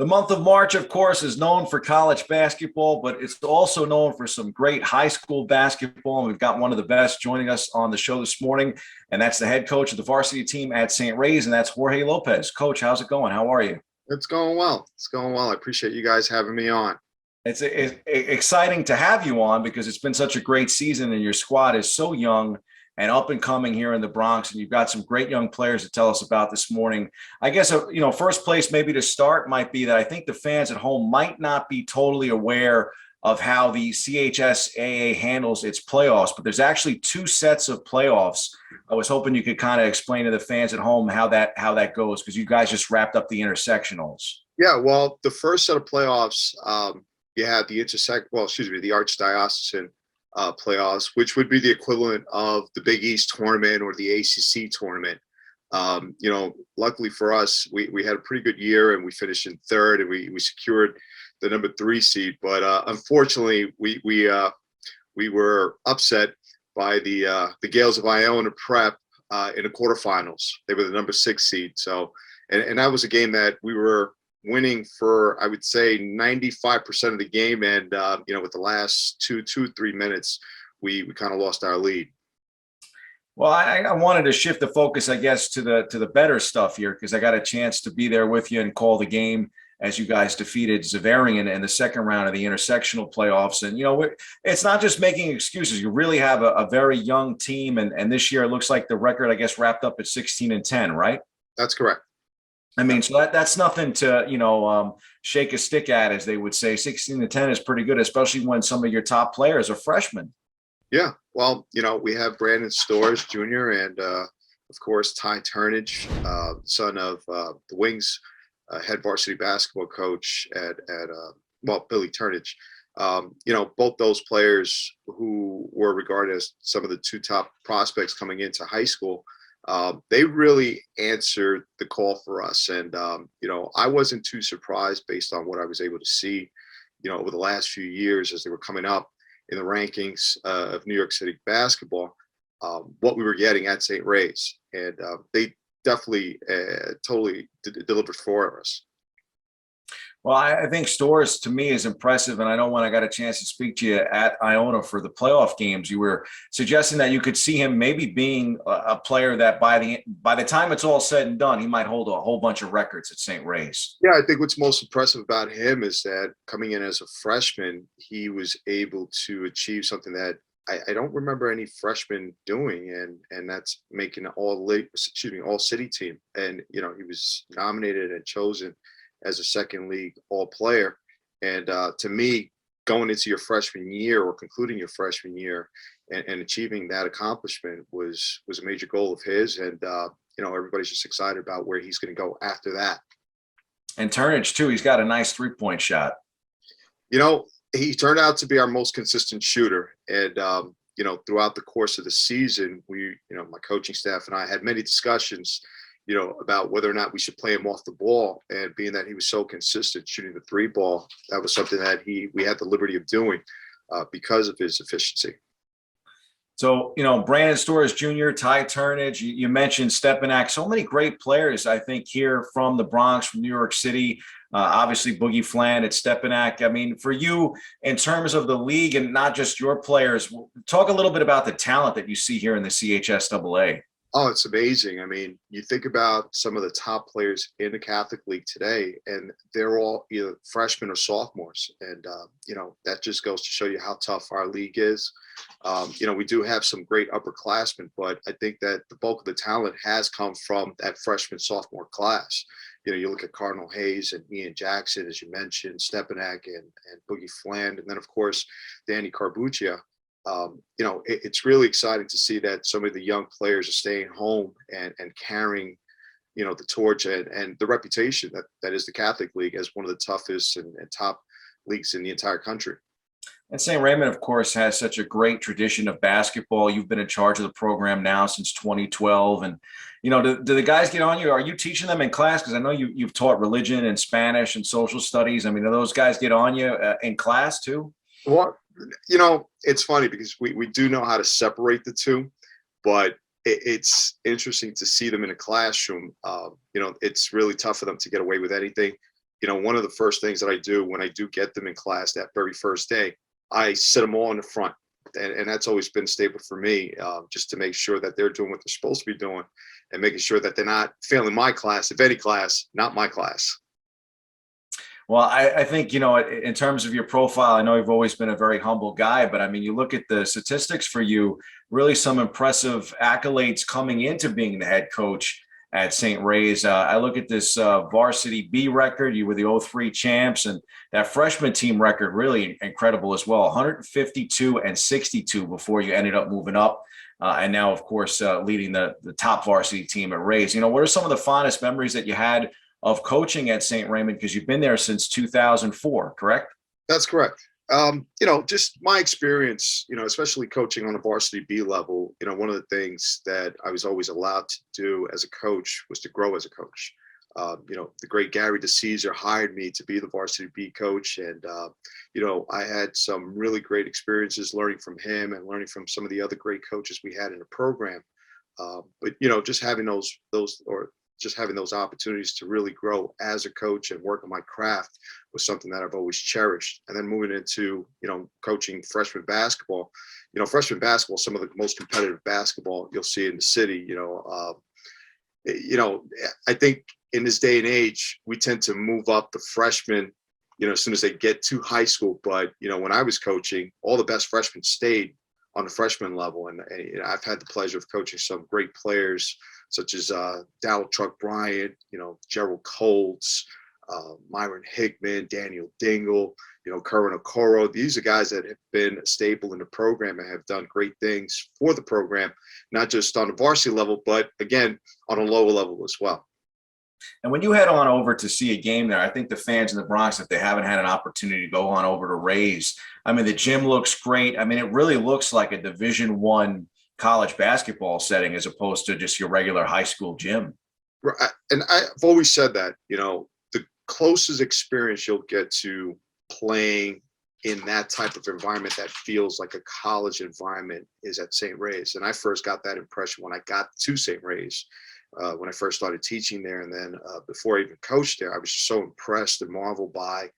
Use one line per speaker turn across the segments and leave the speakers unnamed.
The month of March, of course, is known for college basketball, but it's also known for some great high school basketball. And we've got one of the best joining us on the show this morning, and that's the head coach of the varsity team at St. Ray's, and that's Jorde Lopez. Coach, how's it going? How are you?
It's going well. It's going well. I appreciate you guys having me on.
It's exciting to have you on because it's been such a great season, and your squad is so young and up and coming here in the Bronx, and you've got some great young players to tell us about this morning. I guess, first place maybe to start might be that I think the fans at home might not be totally aware of how the CHSAA handles its playoffs, but there's actually two sets of playoffs. I was hoping you could kind of explain to the fans at home how that goes, because you guys just wrapped up the intersectionals.
Yeah, well, the first set of playoffs, you had the the Archdiocesan playoffs, which would be the equivalent of the Big East tournament or the ACC tournament. Luckily for us, we had a pretty good year and we finished in third, and we secured the number 3 seed. But unfortunately, we were upset by the Gales of Iona Prep in the quarterfinals. They were the number 6 seed. So, and that was a game that we were winning for, I would say, 95% of the game. And, with the last 3 minutes, we kind of lost our lead.
Well, I wanted to shift the focus, I guess, to the better stuff here, because I got a chance to be there with you and call the game as you guys defeated Zavarian in the second round of the intersectional playoffs. And, it's not just making excuses. You really have a very young team. And this year it looks like the record, I guess, wrapped up at 16-10, right?
That's correct.
I mean, so that's nothing to, shake a stick at, as they would say. 16-10 is pretty good, especially when some of your top players are freshmen.
Yeah. Well, we have Brandon Storrs Jr. and, of course, Ty Turnage, son of the Wings head varsity basketball coach at Billy Turnage. Both those players who were regarded as some of the 2 top prospects coming into high school, they really answered the call for us. And, I wasn't too surprised based on what I was able to see, over the last few years as they were coming up in the rankings of New York City basketball, what we were getting at St. Ray's. And they definitely totally delivered for us.
Well, I think Storrs, to me, is impressive. And I know when I got a chance to speak to you at Iona for the playoff games, you were suggesting that you could see him maybe being a player that by the time it's all said and done, he might hold a whole bunch of records at St. Ray's.
Yeah, I think what's most impressive about him is that coming in as a freshman, he was able to achieve something that I don't remember any freshman doing, and that's making an all city team. And he was nominated and chosen as a second league all player. And to me, going into your freshman year or concluding your freshman year and achieving that accomplishment was a major goal of his. And, everybody's just excited about where he's going to go after that.
And Turnage, too, he's got a nice 3-point shot.
He turned out to be our most consistent shooter. And, throughout the course of the season, my coaching staff and I had many discussions about whether or not we should play him off the ball. And being that he was so consistent shooting the 3 ball, that was something that we had the liberty of doing because of his efficiency.
So, Brandon Storrs Jr., Ty Turnage, you mentioned Stepanak, so many great players, I think, here from the Bronx, from New York City. Obviously, Boogie Flan at Stepanak. I mean, for you, in terms of the league and not just your players, talk a little bit about the talent that you see here in the CHSAA.
Oh, it's amazing. I mean, you think about some of the top players in the Catholic League today, and they're all either freshmen or sophomores. And, that just goes to show you how tough our league is. We do have some great upperclassmen, but I think that the bulk of the talent has come from that freshman, sophomore class. You look at Cardinal Hayes and Ian Jackson, as you mentioned, Stepanak and Boogie Fland, and then, of course, Danny Carbuccia. It's really exciting to see that so many of the young players are staying home and carrying, the torch and the reputation that is the Catholic League as one of the toughest and top leagues in the entire country.
And St. Raymond, of course, has such a great tradition of basketball. You've been in charge of the program now since 2012. And, do the guys get on you? Are you teaching them in class? Because I know you've taught religion and Spanish and social studies. I mean, do those guys get on you in class too?
Well, it's funny because we do know how to separate the two, but it's interesting to see them in a classroom. It's really tough for them to get away with anything. one of the first things that I do when I do get them in class that very first day, I sit them all in the front. And that's always been stable for me, just to make sure that they're doing what they're supposed to be doing and making sure that they're not failing my class, if any class, not my class.
Well, I think, in terms of your profile, I know you've always been a very humble guy, but I mean, you look at the statistics for you, really some impressive accolades coming into being the head coach at St. Ray's. I look at this varsity B record. You were the '03 champs, and that freshman team record, really incredible as well. 152 and 62 before you ended up moving up. And now, of course, leading the top varsity team at Ray's. What are some of the fondest memories that you had of coaching at St. Raymond? Because you've been there since 2004, correct?
That's correct. Just my experience, especially coaching on a varsity B level, one of the things that I was always allowed to do as a coach was to grow as a coach. The great Gary DeCesar hired me to be the varsity B coach. And, I had some really great experiences learning from him and learning from some of the other great coaches we had in the program. But just having those opportunities to really grow as a coach and work on my craft was something that I've always cherished. And then moving into, coaching freshman basketball, freshman basketball, some of the most competitive basketball you'll see in the city. I think in this day and age, we tend to move up the freshmen, as soon as they get to high school. But, when I was coaching, all the best freshmen stayed on the freshman level. And I've had the pleasure of coaching some great players such as Dowell Truck Bryant, Gerald Colts, Myron Hickman, Daniel Dingle, Curran Okoro. These are guys that have been stable in the program and have done great things for the program, not just on the varsity level, but again, on a lower level as well.
And when you head on over to see a game there, I think the fans in the Bronx, if they haven't had an opportunity to go on over to Ray's, I mean, the gym looks great. I mean, it really looks like a Division I college basketball setting as opposed to just your regular high school gym.
And I've always said that, the closest experience you'll get to playing in that type of environment that feels like a college environment is at St. Ray's. And I first got that impression when I got to St. Ray's. When I first started teaching there, and then before I even coached there, I was so impressed and marveled by,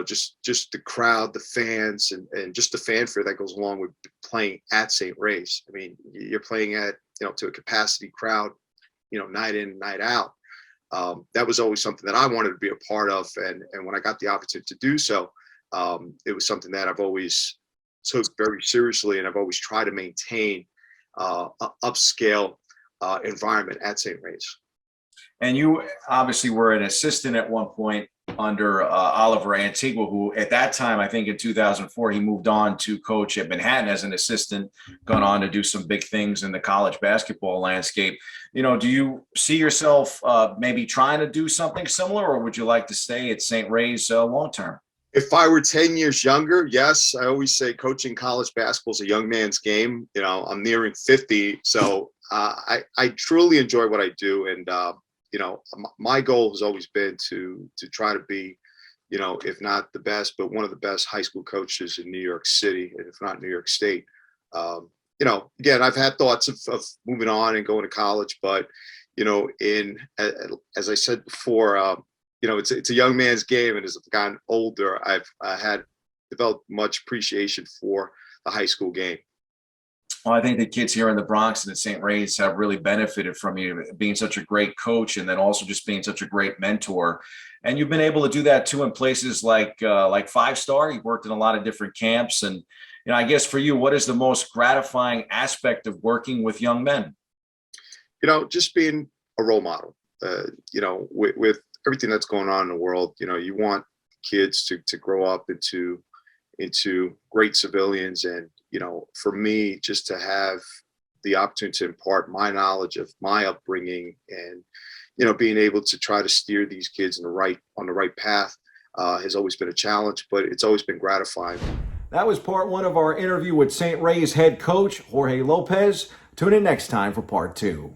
just the crowd, the fans, and just the fanfare that goes along with playing at St. Ray's. I mean, you're playing at, to a capacity crowd, night in, night out. That was always something that I wanted to be a part of. And when I got the opportunity to do so, it was something that I've always took very seriously, and I've always tried to maintain an upscale environment at St. Ray's.
And you obviously were an assistant at one point under Oliver Antigua, who at that time, I think in 2004, he moved on to coach at Manhattan as an assistant, gone on to do some big things in the college basketball landscape. Do you see yourself maybe trying to do something similar, or would you like to stay at St. Ray's long term?
If I were 10 years younger, yes. I always say coaching college basketball is a young man's game. I'm nearing 50, so I truly enjoy what I do. And, my goal has always been to try to be, if not the best, but one of the best high school coaches in New York City, and if not New York State. Again, I've had thoughts of moving on and going to college, but, as I said before, it's a young man's game. And as I've gotten older, I've had developed much appreciation for the high school game.
Well, I think the kids here in the Bronx and at St. Ray's have really benefited from you being such a great coach, and then also just being such a great mentor. And you've been able to do that too in places like Five Star. You've worked in a lot of different camps, and I guess for you, what is the most gratifying aspect of working with young men?
Just being a role model. With everything that's going on in the world, you want kids to grow up into great civilians. And, for me, just to have the opportunity to impart my knowledge of my upbringing and, being able to try to steer these kids on the right path has always been a challenge, but it's always been gratifying.
That was part one of our interview with St. Ray's head coach, Jorde Lopez. Tune in next time for part two.